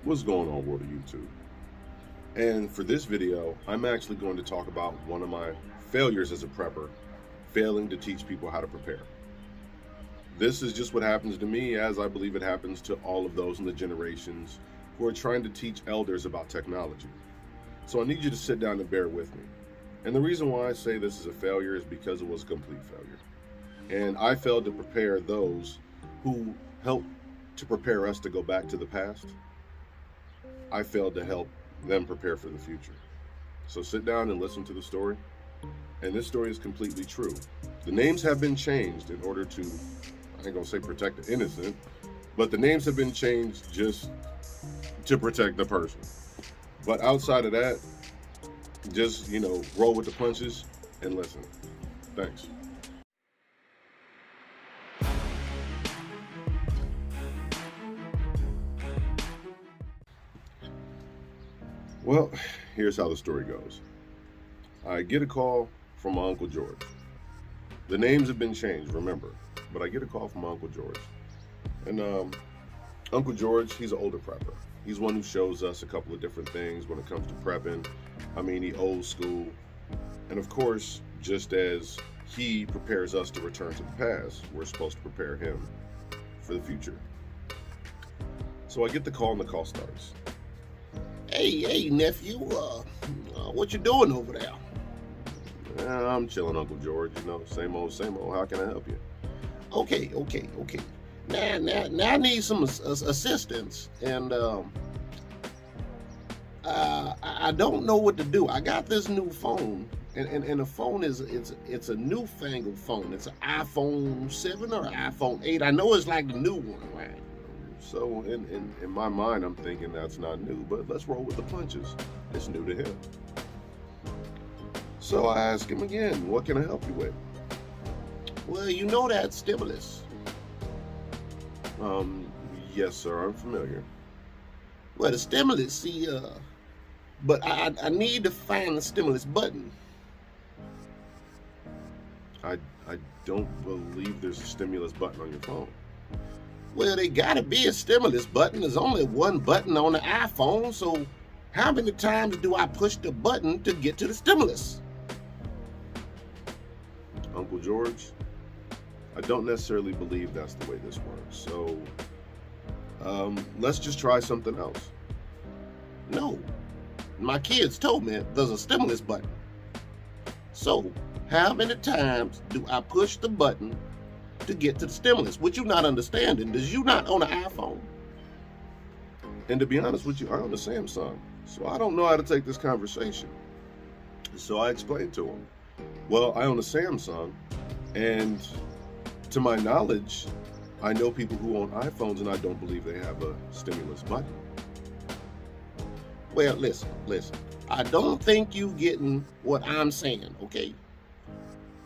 What's going on, world of YouTube? And for this video, I'm actually going to talk about one of my failures as a prepper, failing to teach people how to prepare. This is just what happens to me, as I believe it happens to all of those in the generations who are trying to teach elders about technology. So I need you to sit down and bear with me. And the reason why I say this is a failure is because it was a complete failure. And I failed to prepare those who helped to prepare us to go back to the past. I failed to help them prepare for the future. So sit down and listen to the story. And this story is completely true. The names have been changed in order to, I ain't gonna say protect the innocent, but the names have been changed just to protect the person. But outside of that, just, roll with the punches and listen. Thanks. Well, here's how the story goes. I get a call from my Uncle George. The names have been changed, remember, but I get a call from my Uncle George. And Uncle George, he's an older prepper. He's one who shows us a couple of different things when it comes to prepping. I mean, he old school. And of course, just as he prepares us to return to the past, we're supposed to prepare him for the future. So I get the call and the call starts. Hey, nephew, what you doing over there? I'm chilling, Uncle George. Same old, same old. How can I help you? Okay. Now I need some assistance, and I don't know what to do. I got this new phone, and the phone it's a newfangled phone. It's an iPhone 7 or iPhone 8. I know it's like the new one, right? So in my mind, I'm thinking that's not new, but let's roll with the punches. It's new to him. So I ask him again, what can I help you with? Well, you know that stimulus. Yes, sir, I'm familiar. Well, the stimulus, see, but I need to find the stimulus button. I don't believe there's a stimulus button on your phone. Well, there gotta be a stimulus button. There's only one button on the iPhone, so how many times do I push the button to get to the stimulus? Uncle George, I don't necessarily believe that's the way this works. So let's just try something else. No, my kids told me there's a stimulus button. So how many times do I push the button to get to the stimulus? What you not understanding is you not on an iPhone. And to be honest with you, I own a Samsung, so I don't know how to take this conversation. So I explained to him, well, I own a Samsung, and to my knowledge, I know people who own iPhones, and I don't believe they have a stimulus button. Well, listen. I don't think you getting what I'm saying, okay?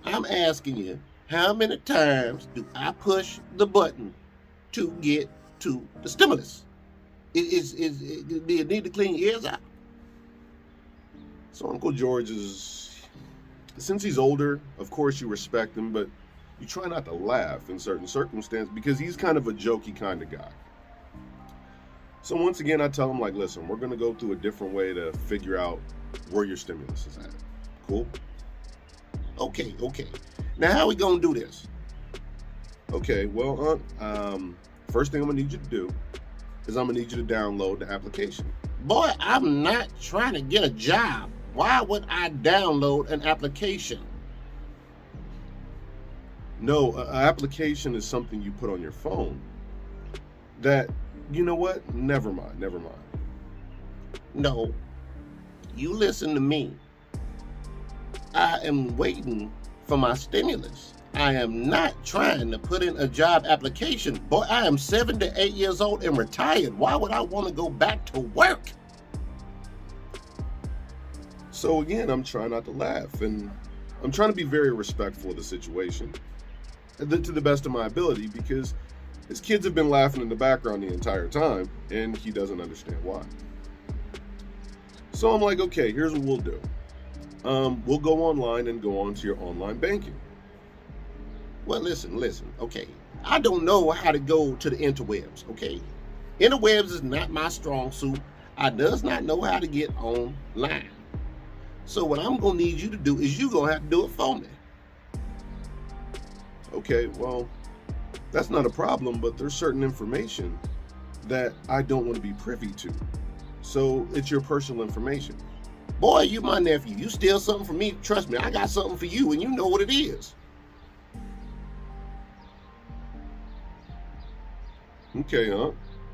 I'm asking you, how many times do I push the button to get to the stimulus? Do you need to clean your ears out? So Uncle George since he's older, of course you respect him, but you try not to laugh in certain circumstances because he's kind of a jokey kind of guy. So once again, I tell him, like, listen, we're going to go through a different way to figure out where your stimulus is at. Cool? Okay. Now, how we going to do this? Okay, well, first thing I'm going to need you to do is I'm going to need you to download the application. Boy, I'm not trying to get a job. Why would I download an application? No, an application is something you put on your phone that, you know what? Never mind. No, you listen to me. I am waiting for my stimulus. I am not trying to put in a job application. Boy, I am 78 years old and retired. Why would I want to go back to work? So again, I'm trying not to laugh, and I'm trying to be very respectful of the situation to the best of my ability, because his kids have been laughing in the background the entire time, and he doesn't understand why. So I'm like, okay, here's what we'll do. We'll go online and go on to your online banking. Well, listen, okay. I don't know how to go to the interwebs, okay? Interwebs is not my strong suit. I does not know how to get online. So what I'm gonna need you to do is you gonna have to do it for me. Okay, well, that's not a problem, but there's certain information that I don't want to be privy to. So it's your personal information. Boy, you my nephew. You steal something from me, trust me, I got something for you and you know what it is. Okay, huh?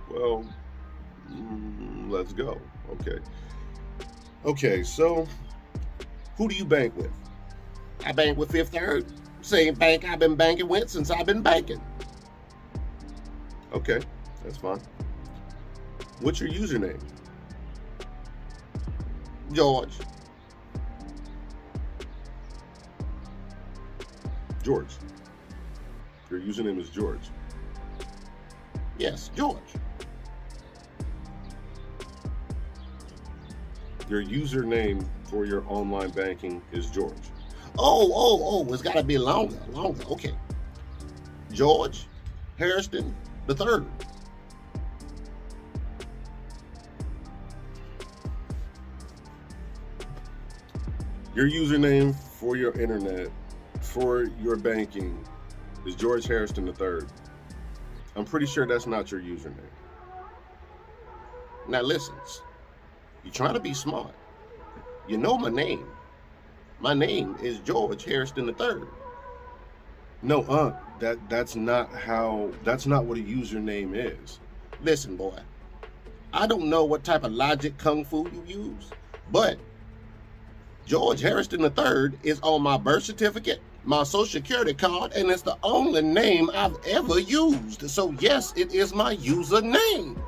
Well, let's go. Okay, so who do you bank with? I bank with Fifth Third. Same bank I've been banking with since I've been banking. Okay, that's fine. What's your username? George. George. Your username is George. Yes, George. Your username for your online banking is George. Oh, it's gotta be longer. Okay. George Harrison the third. Your username for your internet, for your banking, is George Harrison III. I'm pretty sure that's not your username. Now listen, you're trying to be smart. You know my name. My name is George Harrison III. No, that's not what a username is. Listen, boy, I don't know what type of logic kung fu you use, but George Harrison III is on my birth certificate, my social security card, and it's the only name I've ever used. So yes, it is my username.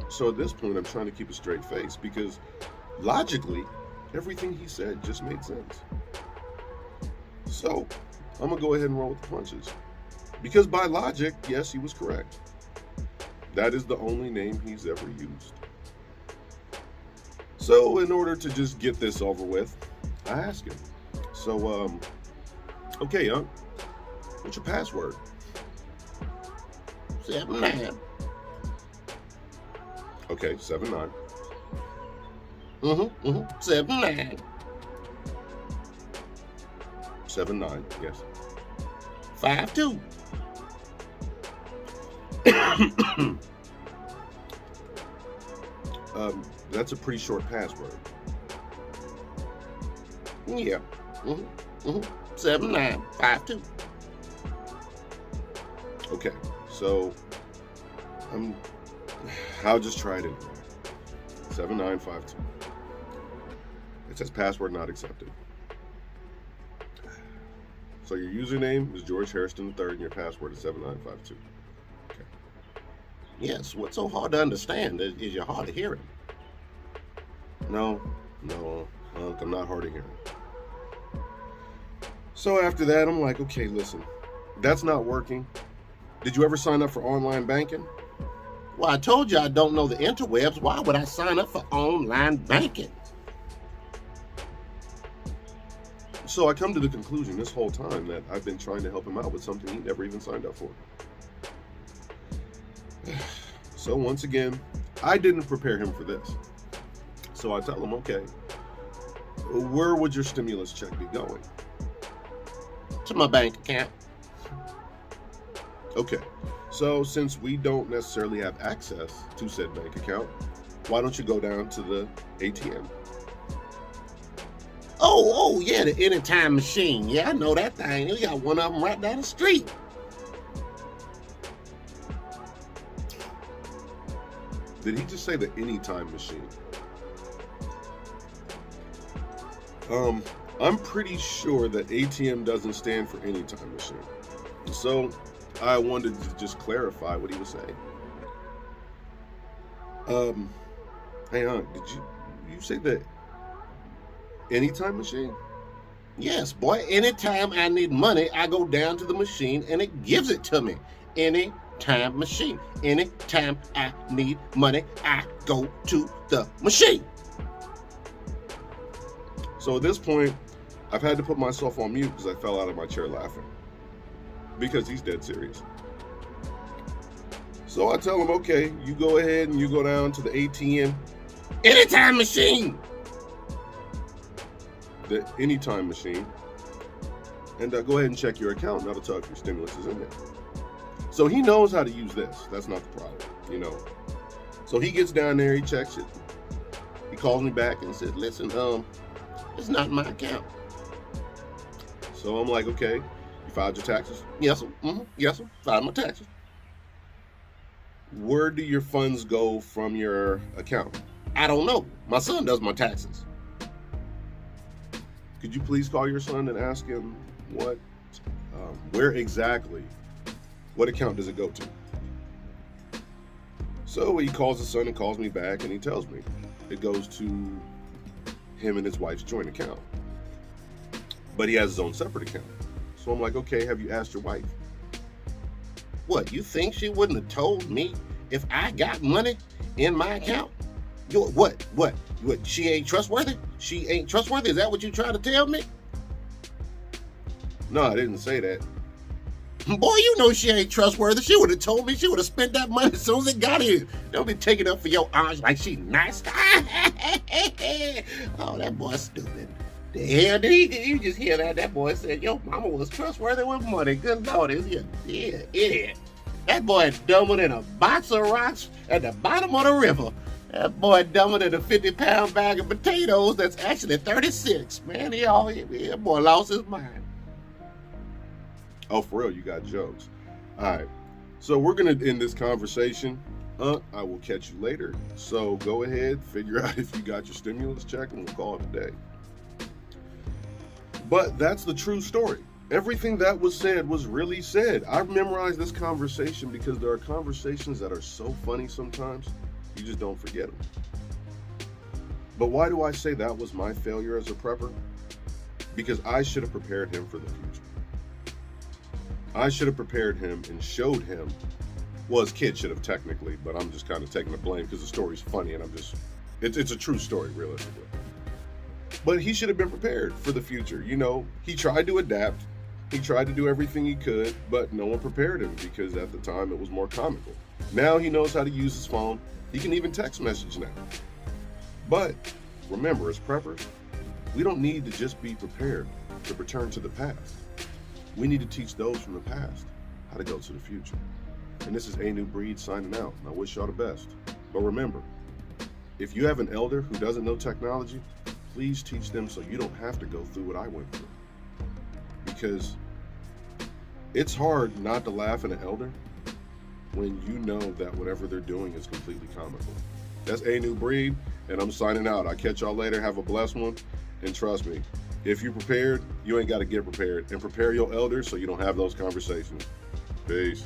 So at this point, I'm trying to keep a straight face because logically, everything he said just made sense. So I'm gonna go ahead and roll with the punches. Because by logic, yes, he was correct. That is the only name he's ever used. So in order to just get this over with, I ask him. So, okay, young, what's your password? 79. Okay, 79. 79. 79, yes. 52. That's a pretty short password. Yeah. 7952. Okay, so I'll just try it anyway. 7952. It says password not accepted. So your username is George Harrison III and your password is 7952. Okay. Yes, what's so hard to understand is you're hard of hearing. No, I'm not hard of hearing. So after that, I'm like, okay, listen, that's not working. Did you ever sign up for online banking? Well, I told you I don't know the interwebs. Why would I sign up for online banking? So I come to the conclusion this whole time that I've been trying to help him out with something he never even signed up for. So once again, I didn't prepare him for this. So I tell him, okay, where would your stimulus check be going? To my bank account. Okay, so since we don't necessarily have access to said bank account, why don't you go down to the ATM? Oh, yeah, the anytime machine. Yeah, I know that thing. We got one of them right down the street. Did he just say the anytime machine? I'm pretty sure that ATM doesn't stand for anytime machine. So I wanted to just clarify what he was saying. Hey, did you say that anytime machine? Yes, boy, anytime I need money, I go down to the machine and it gives it to me. Anytime machine. Anytime I need money, I go to the machine. So at this point, I've had to put myself on mute because I fell out of my chair laughing. Because he's dead serious. So I tell him, okay, you go ahead and you go down to the ATM, Anytime machine. the anytime machine, and go ahead and check your account. That'll tell if your stimulus is in there. So he knows how to use this. That's not the problem. So he gets down there, he checks it. He calls me back and says, listen, It's not my account. so I'm like, okay, you filed your taxes? Yes, sir. Yes, sir. Filed my taxes. Where do your funds go from your account? I don't know. My son does my taxes. Could you please call your son and ask him where exactly, what account does it go to? So he calls his son and calls me back, and he tells me it goes to him and his wife's joint account. But he has his own separate account. So I'm like, okay, have you asked your wife? What, you think she wouldn't have told me if I got money in my account? What? She ain't trustworthy? She ain't trustworthy? Is that what you trying to tell me? No, I didn't say that. Boy, you know she ain't trustworthy. She would have told me. She would have spent that money as soon as it got here. Don't be taking up for your aunt like she nice. Oh, that boy's stupid. The hell did you just hear that? That boy said your mama was trustworthy with money. Good Lord, is he an idiot? That boy dumber than a box of rocks at the bottom of the river. That boy dumber than a 50-pound bag of potatoes that's actually 36. Man, that boy lost his mind. Oh, for real, you got jokes. All right. So we're going to end this conversation. I will catch you later. So go ahead, figure out if you got your stimulus check, and we'll call it a day. But that's the true story. Everything that was said was really said. I've memorized this conversation because there are conversations that are so funny sometimes, you just don't forget them. But why do I say that was my failure as a prepper? Because I should have prepared him for the future. I should have prepared him and showed him. Well, his kid should have technically, but I'm just kind of taking the blame because the story's funny and it's a true story, realistically. But he should have been prepared for the future. He tried to adapt. He tried to do everything he could, but no one prepared him because at the time it was more comical. Now he knows how to use his phone. He can even text message now. But remember, as preppers, we don't need to just be prepared to return to the past. We need to teach those from the past how to go to the future. And this is A New Breed signing out. I wish y'all the best. But remember, if you have an elder who doesn't know technology, please teach them so you don't have to go through what I went through. Because it's hard not to laugh at an elder when you know that whatever they're doing is completely comical. That's A New Breed, and I'm signing out. I'll catch y'all later. Have a blessed one. And trust me, if you're prepared, you ain't got to get prepared. And prepare your elders so you don't have those conversations. Peace.